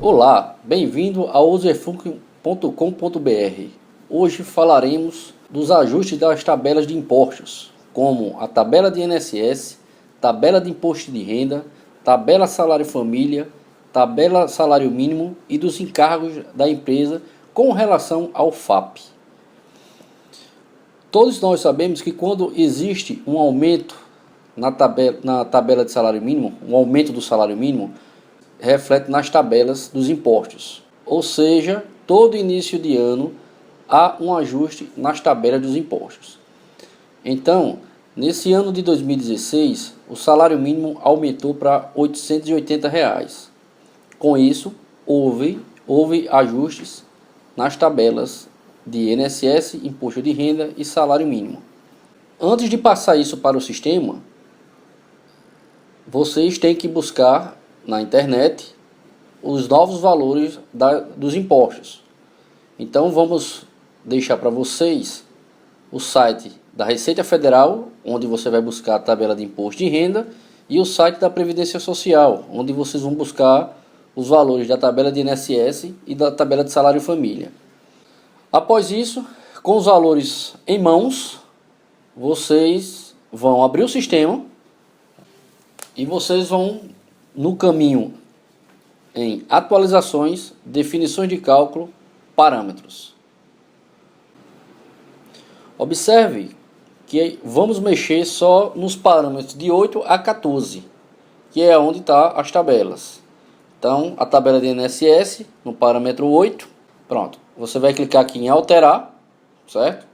Olá, bem-vindo ao userfunc.com.br. Hoje falaremos dos ajustes das tabelas de impostos, como a tabela de INSS, tabela de imposto de renda, tabela salário-família, tabela salário mínimo e dos encargos da empresa com relação ao FAP. Todos nós sabemos que quando existe um aumento na tabela de salário mínimo, um aumento do salário mínimo, reflete nas tabelas dos impostos. Ou seja, todo início de ano há um ajuste nas tabelas dos impostos. Então, nesse ano de 2016, o salário mínimo aumentou para R$ 880. Com isso, houve ajustes nas tabelas de INSS, imposto de renda e salário mínimo. Antes de passar isso para o sistema, vocês têm que buscar na internet os novos valores dos impostos. Então vamos deixar para vocês o site da Receita Federal, onde você vai buscar a tabela de imposto de renda, e o site da Previdência Social, onde vocês vão buscar os valores da tabela de INSS e da tabela de salário família. Após isso, com os valores em mãos, vocês vão abrir o sistema e vocês vão no caminho em atualizações, definições de cálculo, parâmetros. Observe que vamos mexer só nos parâmetros de 8 a 14, que é onde estão as tabelas. Então, a tabela de INSS, no parâmetro 8, pronto. Você vai clicar aqui em alterar, certo?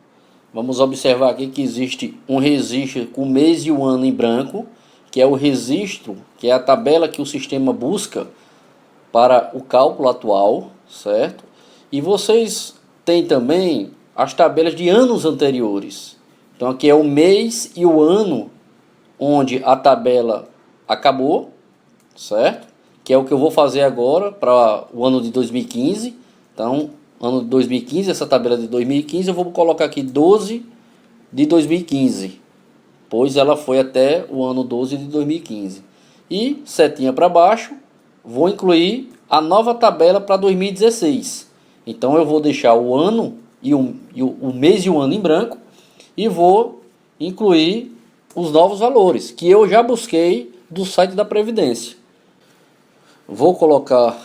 Vamos observar aqui que existe um registro com o mês e o ano em branco, que é o registro, que é a tabela que o sistema busca para o cálculo atual, certo? E vocês têm também as tabelas de anos anteriores. Então aqui é o mês e o ano onde a tabela acabou, certo? Que é o que eu vou fazer agora para o ano de 2015. Então, ano de 2015, essa tabela de 2015, eu vou colocar aqui 12 de 2015, pois ela foi até o ano 12 de 2015. E setinha para baixo, vou incluir a nova tabela para 2016. Então eu vou deixar o ano e o mês e o ano em branco e vou incluir os novos valores que eu já busquei do site da Previdência. Vou colocar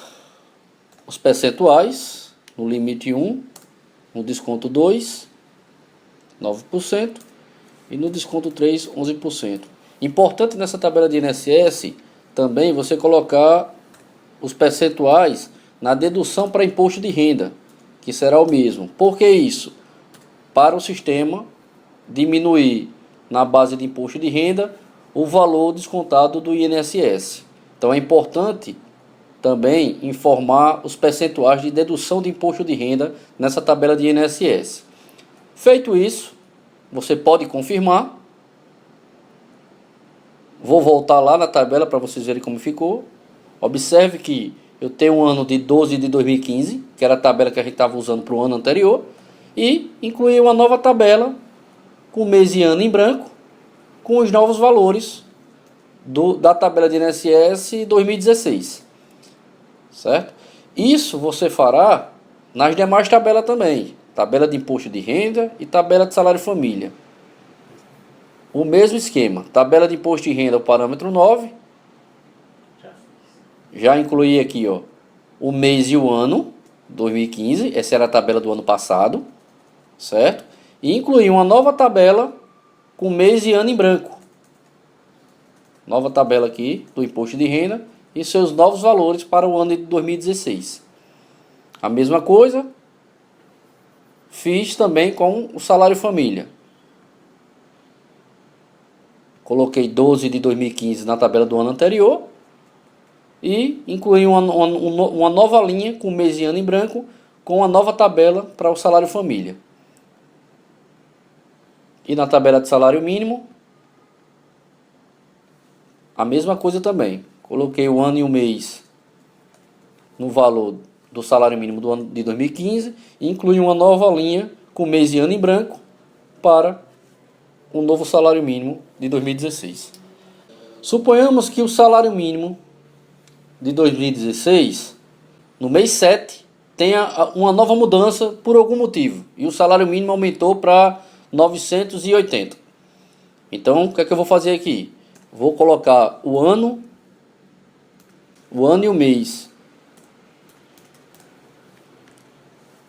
os percentuais no limite 1, no desconto 2, 9%, e no desconto 3, 11%. Importante nessa tabela de INSS também você colocar os percentuais na dedução para imposto de renda, que será o mesmo. Por que isso? Para o sistema diminuir na base de imposto de renda o valor descontado do INSS. Então é importante também informar os percentuais de dedução de imposto de renda nessa tabela de INSS. Feito isso, você pode confirmar. Vou voltar lá na tabela para vocês verem como ficou. Observe que eu tenho um ano de 12 de 2015, que era a tabela que a gente estava usando para o ano anterior, e incluí uma nova tabela com mês e ano em branco, com os novos valores da tabela de INSS 2016. Certo? Isso você fará nas demais tabelas também. Tabela de imposto de renda e tabela de salário família. O mesmo esquema. Tabela de imposto de renda, o parâmetro 9. Já incluí aqui, ó, o mês e o ano, 2015. Essa era a tabela do ano passado. Certo? E incluí uma nova tabela com mês e ano em branco. Nova tabela aqui do imposto de renda e seus novos valores para o ano de 2016. A mesma coisa fiz também com o salário família. Coloquei 12 de 2015 na tabela do ano anterior e incluí uma nova linha com mês e ano em branco com a nova tabela para o salário família. E na tabela de salário mínimo, a mesma coisa também. Coloquei o ano e o mês no valor do salário mínimo do ano de 2015 e incluí uma nova linha com mês e ano em branco para o novo salário mínimo de 2016. Suponhamos que o salário mínimo de 2016 no mês 7 tenha uma nova mudança por algum motivo e o salário mínimo aumentou para 980. Então, o que é que eu vou fazer aqui? Vou colocar o ano e o mês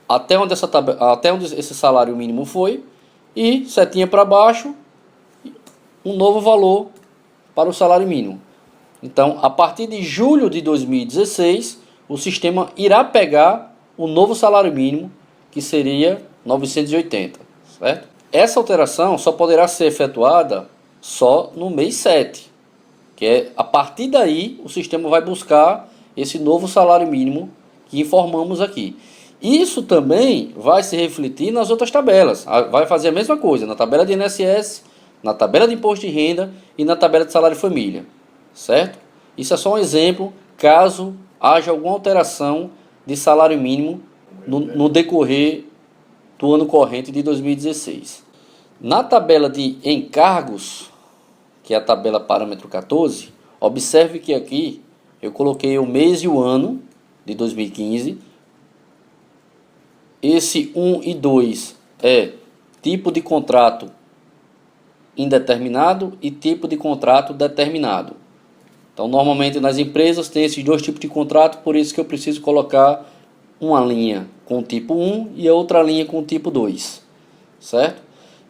até onde esse salário mínimo foi e setinha para baixo, um novo valor para o salário mínimo. Então, a partir de julho de 2016, o sistema irá pegar o novo salário mínimo, que seria 980, certo? Essa alteração só poderá ser efetuada só no mês 7, que é a partir daí o sistema vai buscar esse novo salário mínimo que informamos aqui. Isso também vai se refletir nas outras tabelas. Vai fazer a mesma coisa na tabela de INSS, na tabela de imposto de renda e na tabela de salário família, certo? Isso é só um exemplo, caso haja alguma alteração de salário mínimo no decorrer do ano corrente de 2016. Na tabela de encargos, que é a tabela parâmetro 14, observe que aqui eu coloquei o mês e o ano de 2015. Esse 1 e 2 é tipo de contrato indeterminado e tipo de contrato determinado. Então, normalmente nas empresas tem esses dois tipos de contrato, por isso que eu preciso colocar uma linha com o tipo 1 e a outra linha com o tipo 2, certo?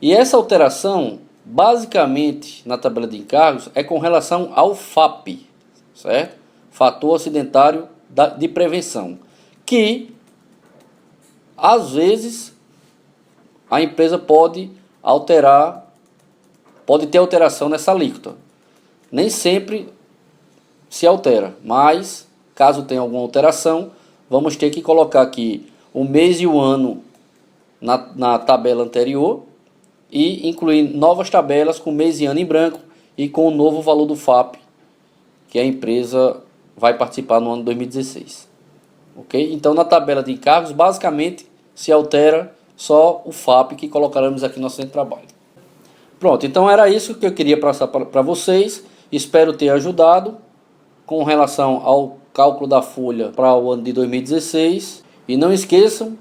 E essa alteração, basicamente, na tabela de encargos, é com relação ao FAP, certo? Fator acidentário de prevenção, que às vezes a empresa pode ter alteração nessa alíquota. Nem sempre se altera, mas caso tenha alguma alteração, vamos ter que colocar aqui o mês e o ano na tabela anterior e incluir novas tabelas com mês e ano em branco e com o novo valor do FAP que a empresa vai participar no ano 2016. Ok? Então, na tabela de encargos, basicamente se altera só o FAP que colocaremos aqui no centro de trabalho. Pronto, então era isso que eu queria passar para vocês. Espero ter ajudado com relação ao cálculo da folha para o ano de 2016. E não esqueçam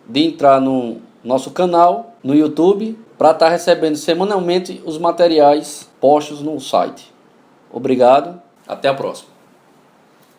de entrar no nosso canal no YouTube para estar recebendo semanalmente os materiais postos no site. Obrigado, até a próxima.